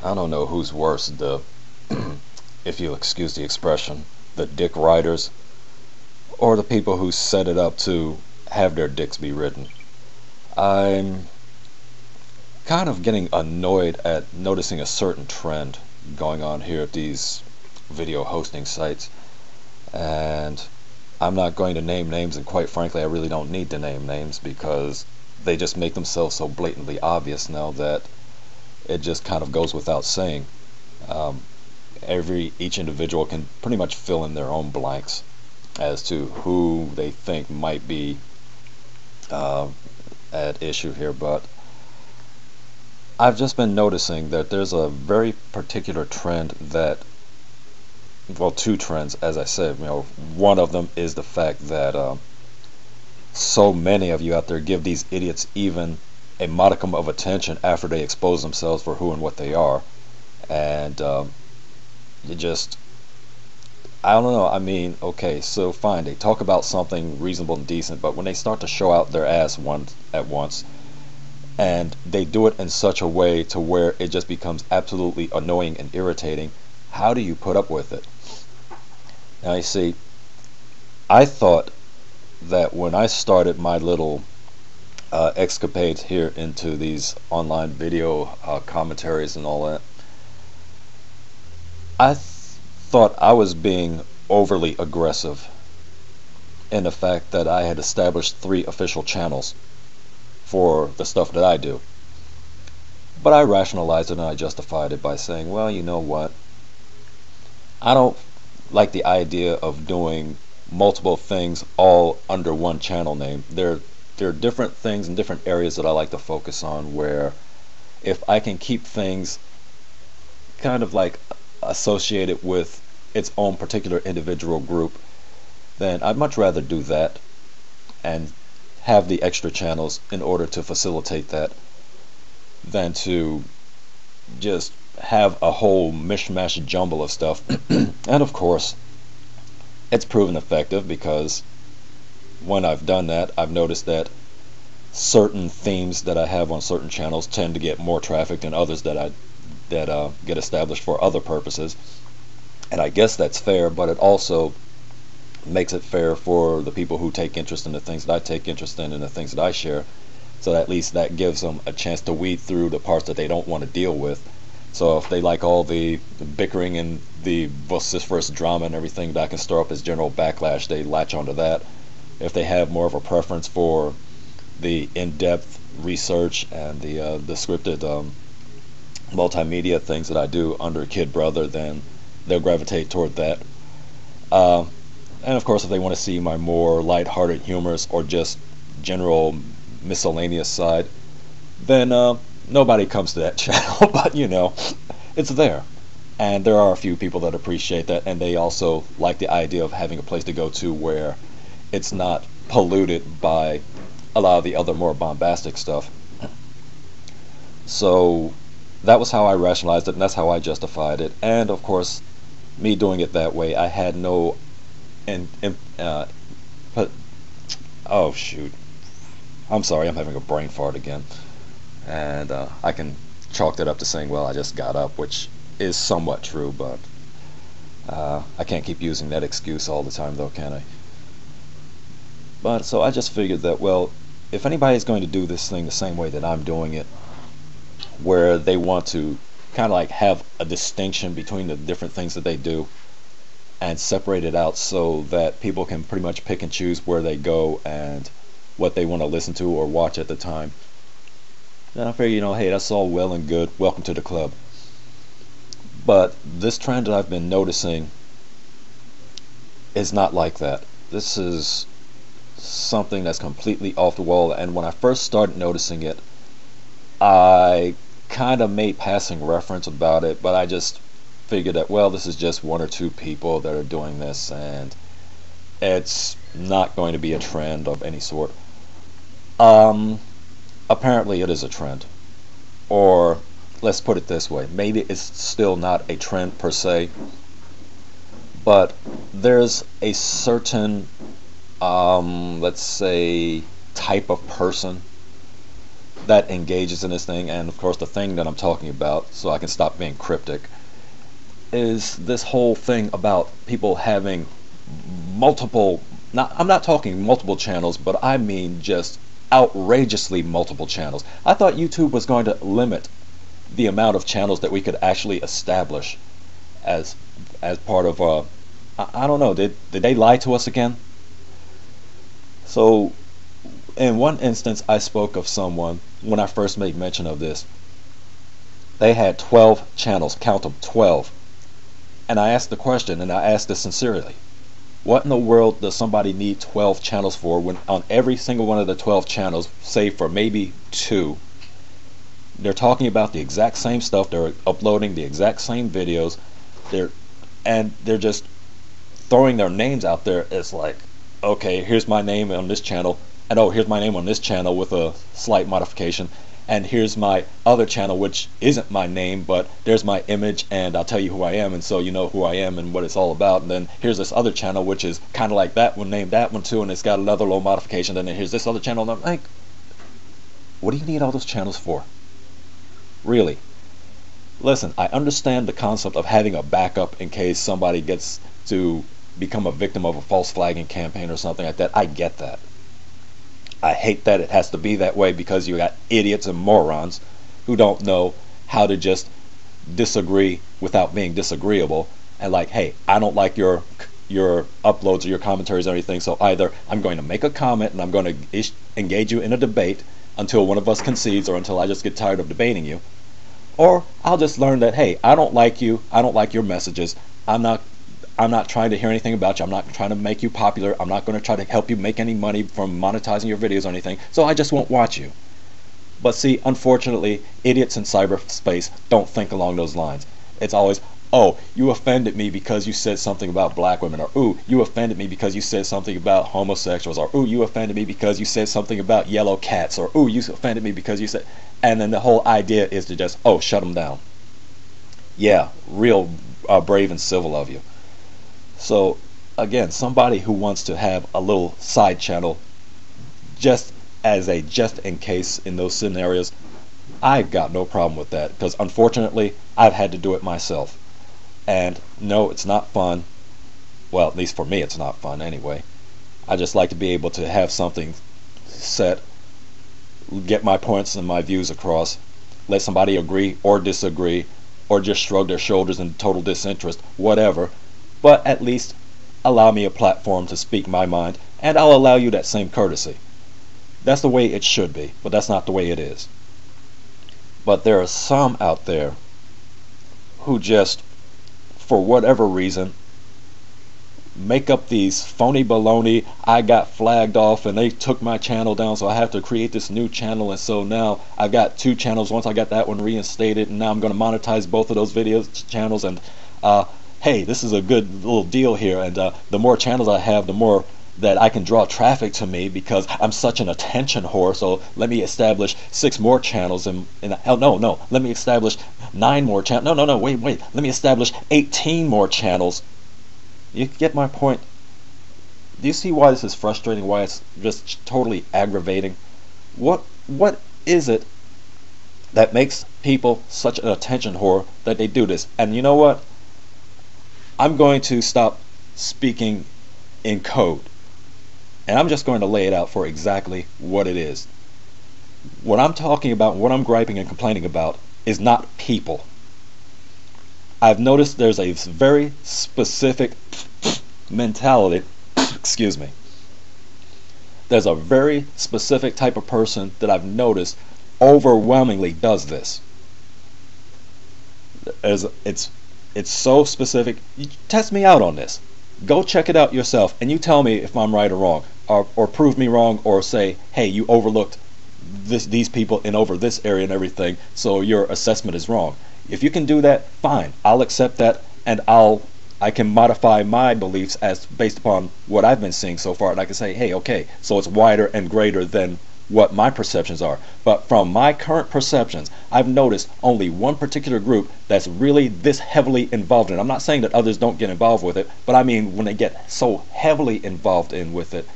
I don't know who's worse, the if you'll excuse the expression, the dick writers, or the people who set it up to have their dicks be written. I'm kind of getting annoyed at noticing a certain trend going on here at these video hosting sites, and I'm not going to name names, and quite frankly I really don't need to name names because they just make themselves so blatantly obvious now that it just kind of goes without saying. um, each individual can pretty much fill in their own blanks as to who they think might be uh, at issue here, but I've just been noticing that there's a very particular trend that, well, two trends, as I said. One of them is the fact that so many of you out there give these idiots even a modicum of attention after they expose themselves for who and what they are, and you just, I don't know. I mean, okay, so fine, they talk about something reasonable and decent, but when they start to show out their ass at once, and they do it in such a way to where it just becomes absolutely annoying and irritating, how do you put up with it? Now you see, I thought that when I started my little escapades here into these online video commentaries and all that, I thought I was being overly aggressive in the fact that I had established 3 official channels for the stuff that I do. But I rationalized it and I justified it by saying, well, you know what? I don't like the idea of doing multiple things all under one channel name. There are different things in different areas that I like to focus on, where if I can keep things kind of like associated with its own particular individual group, then I'd much rather do that and have the extra channels in order to facilitate that than to just have a whole mishmash jumble of stuff. And of course, it's proven effective because when I've done that, I've noticed that certain themes that I have on certain channels tend to get more traffic than others that get established for other purposes. And I guess that's fair, but it also makes it fair for the people who take interest in the things that I take interest in and the things that I share, so at least that gives them a chance to weed through the parts that they don't want to deal with. So if they like all the bickering and the vociferous drama and everything that I can stir up as general backlash, they latch onto that. If they have more of a preference for the in-depth research and the scripted multimedia things that I do under Kid Brother, then they'll gravitate toward that. And of course, if they want to see my more light-hearted humors or just general miscellaneous side, then nobody comes to that channel. But it's there, and there are a few people that appreciate that, and they also like the idea of having a place to go to where it's not polluted by a lot of the other more bombastic stuff. So that was how I rationalized it, and that's how I justified it. And of course, me doing it that way, I had no but oh shoot, I'm sorry, I'm having a brain fart again, and I can chalk that up to saying, well, I just got up, which is somewhat true, but I can't keep using that excuse all the time, though, can I? But so I just figured that, well, if anybody's going to do this thing the same way that I'm doing it, where they want to kind of like have a distinction between the different things that they do and separate it out so that people can pretty much pick and choose where they go and what they want to listen to or watch at the time, then I figure, hey, that's all well and good. Welcome to the club. But this trend that I've been noticing is not like that. This is something that's completely off the wall, and when I first started noticing it, I kind of made passing reference about it, but I just figured that, well, this is just 1 or 2 people that are doing this, and it's not going to be a trend of any sort. Apparently it is a trend, or let's put it this way, maybe it's still not a trend per se, but there's a certain let's say type of person that engages in this thing, and of course the thing that I'm talking about, so I can stop being cryptic, is this whole thing about people having multiple, not, I'm not talking multiple channels, but I mean just outrageously multiple channels. I thought YouTube was going to limit the amount of channels that we could actually establish as part of I don't know, did they lie to us again? So in one instance I spoke of someone when I first made mention of this. They had 12 channels, count them, 12. And I asked the question, and I asked this sincerely, what in the world does somebody need 12 channels for when on every single one of the 12 channels, save for maybe 2, they're talking about the exact same stuff, they're uploading the exact same videos, they're just throwing their names out there. It's like, okay, here's my name on this channel, and oh, here's my name on this channel with a slight modification, and here's my other channel which isn't my name, but there's my image and I'll tell you who I am, and so you know who I am and what it's all about. And then here's this other channel which is kind of like that one, named that one too, and it's got another little modification. And then here's this other channel, and I'm like, what do you need all those channels for? Really? Listen, I understand the concept of having a backup in case somebody gets to become a victim of a false flagging campaign or something like that. I get that. I hate that it has to be that way, because you got idiots and morons who don't know how to just disagree without being disagreeable, and like, hey, I don't like your uploads or your commentaries or anything, so either I'm going to make a comment and I'm going to engage you in a debate until one of us concedes, or until I just get tired of debating you, or I'll just learn that, hey, I don't like you, I don't like your messages, I'm not trying to hear anything about you, I'm not trying to make you popular, I'm not going to try to help you make any money from monetizing your videos or anything, so I just won't watch you. But see, unfortunately, idiots in cyberspace don't think along those lines. It's always, oh, you offended me because you said something about black women, or ooh, you offended me because you said something about homosexuals, or ooh, you offended me because you said something about yellow cats, or ooh, you offended me because you said, and then the whole idea is to just, oh, shut them down. Yeah, real brave and civil of you. So again, somebody who wants to have a little side channel just as a just in case in those scenarios, I've got no problem with that, because unfortunately I've had to do it myself. And no, it's not fun. Well, at least for me it's not fun anyway. I just like to be able to have something set, get my points and my views across, let somebody agree or disagree, or just shrug their shoulders in total disinterest, whatever, but at least allow me a platform to speak my mind, and I'll allow you that same courtesy. That's the way it should be, but that's not the way it is. But there are some out there who just, for whatever reason, make up these phony baloney, I got flagged off and they took my channel down, so I have to create this new channel, and so now I've got 2 channels. Once I got that one reinstated, and now I'm going to monetize both of those channels, and hey, this is a good little deal here, and the more channels I have, the more that I can draw traffic to me, because I'm such an attention whore, so let me establish 6 more channels, and oh, no, let me establish 9 more channels, no, wait, let me establish 18 more channels. You get my point? Do you see why this is frustrating, why it's just totally aggravating? What is it that makes people such an attention whore that they do this? And you know what? I'm going to stop speaking in code, and I'm just going to lay it out for exactly what it is. What I'm talking about, what I'm griping and complaining about, is not people. I've noticed there's a very specific mentality, excuse me, there's a very specific type of person that I've noticed overwhelmingly does this. It's so specific. You test me out on this. Go check it out yourself, and you tell me if I'm right or wrong, or prove me wrong, or say, hey, you overlooked these people in over this area and everything, so your assessment is wrong. If you can do that, fine. I'll accept that, and I can modify my beliefs as based upon what I've been seeing so far, and I can say, hey, okay, so it's wider and greater than what my perceptions are. But from my current perceptions, I've noticed only one particular group that's really this heavily involved in it. I'm not saying that others don't get involved with it, but I mean when they get so heavily involved in with it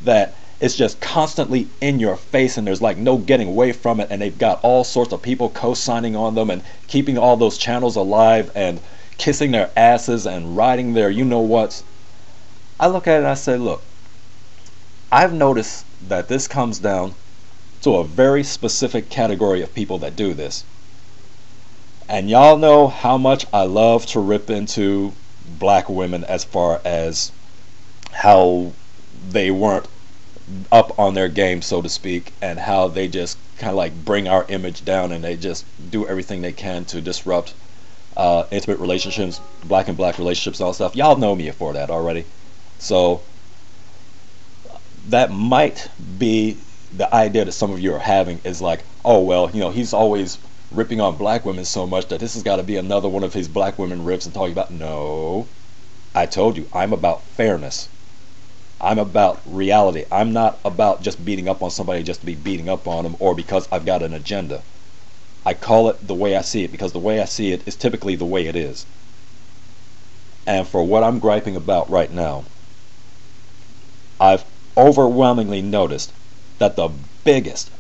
that It's just constantly in your face, and there's like no getting away from it, and they've got all sorts of people co-signing on them and keeping all those channels alive and kissing their asses and riding their you know what's. I look at it and I say, look, I've noticed that this comes down to a very specific category of people that do this. And y'all know how much I love to rip into black women as far as how they weren't up on their game, so to speak, and how they just kind of like bring our image down, and they just do everything they can to disrupt intimate relationships, black and black relationships, and all that stuff. Y'all know me for that already. So that might be the idea that some of you are having, is like, oh well, you know, he's always ripping on black women so much that this has got to be another one of his black women rips and talking about. No, I told you, I'm about fairness. I'm about reality. I'm not about just beating up on somebody just to be beating up on them, or because I've got an agenda. I call it the way I see it, because the way I see it is typically the way it is. And for what I'm griping about right now, I've overwhelmingly noticed that the biggest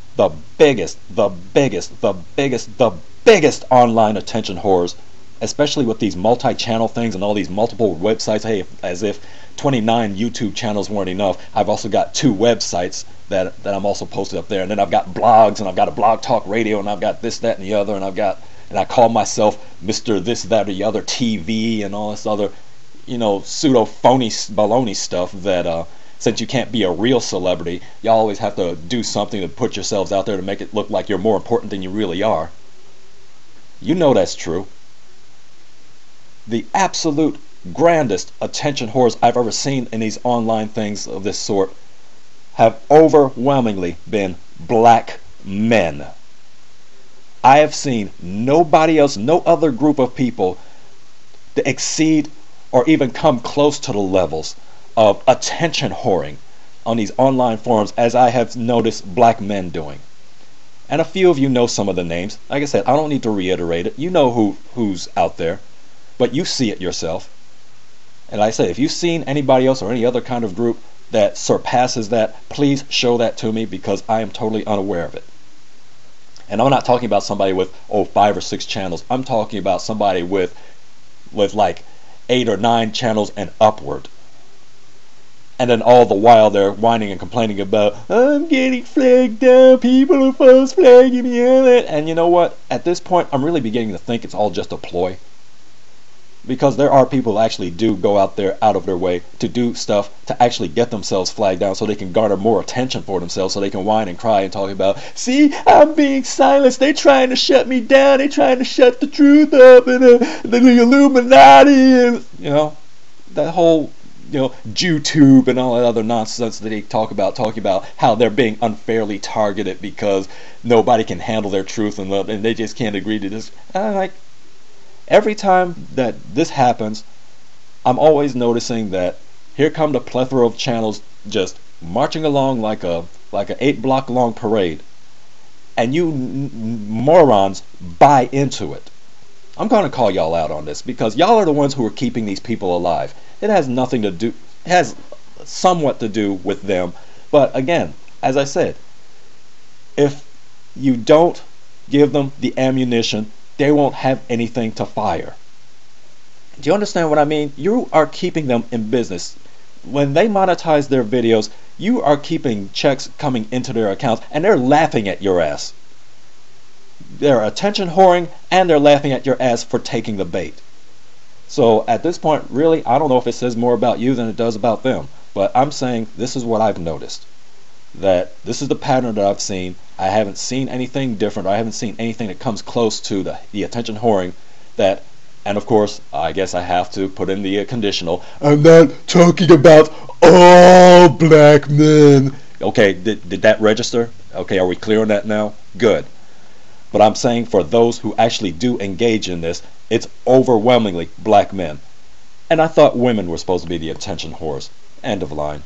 online attention whores, especially with these multi-channel things and all these multiple websites. Hey, as if 29 YouTube channels weren't enough, I've also got 2 websites that I'm also posted up there, and then I've got blogs, and I've got a blog talk radio, and I've got this, that, and the other, and I call myself Mr. This, That, or the Other TV, and all this other, you know, pseudo phony baloney stuff that since you can't be a real celebrity, you always have to do something to put yourselves out there to make it look like you're more important than you really are. You know that's true. The absolute grandest attention whores I've ever seen in these online things of this sort have overwhelmingly been black men. I have seen nobody else, no other group of people to exceed or even come close to the levels of attention whoring on these online forums as I have noticed black men doing. And a few of you know some of the names. Like I said, I don't need to reiterate it. You know who's out there, but you see it yourself. And like I say, if you've seen anybody else or any other kind of group that surpasses that, please show that to me, because I am totally unaware of it. And I'm not talking about somebody with 5 or 6 channels. I'm talking about somebody with like 8 or 9 channels and upward. And then all the while they're whining and complaining about, I'm getting flagged down, people are false flagging me on it. And you know what? At this point, I'm really beginning to think it's all just a ploy. Because there are people who actually do go out there out of their way to do stuff to actually get themselves flagged down so they can garner more attention for themselves, so they can whine and cry and talk about, see, I'm being silenced, they're trying to shut me down, they're trying to shut the truth up, and the Illuminati, and, you know, that whole, you know, JewTube and all that other nonsense that they talking about how they're being unfairly targeted because nobody can handle their truth, and they just can't agree to this. And I'm like, every time that this happens, I'm always noticing that here come the plethora of channels just marching along like a 8-block long parade, and you morons buy into it. I'm going to call y'all out on this, because y'all are the ones who are keeping these people alive. It has nothing to do, it has somewhat to do with them, but again, as I said, if you don't give them the ammunition, they won't have anything to fire. Do you understand what I mean? You are keeping them in business. When they monetize their videos, you are keeping checks coming into their accounts, and they're laughing at your ass. They're attention whoring, and they're laughing at your ass for taking the bait. So at this point, really, I don't know if it says more about you than it does about them, but I'm saying this is what I've noticed. That this is the pattern that I've seen. I haven't seen anything different. I haven't seen anything that comes close to the attention whoring that, and of course, I guess I have to put in the conditional, I'm not talking about all black men. Okay, did that register? Okay, are we clear on that now? Good. But I'm saying for those who actually do engage in this, it's overwhelmingly black men. And I thought women were supposed to be the attention whores. End of line.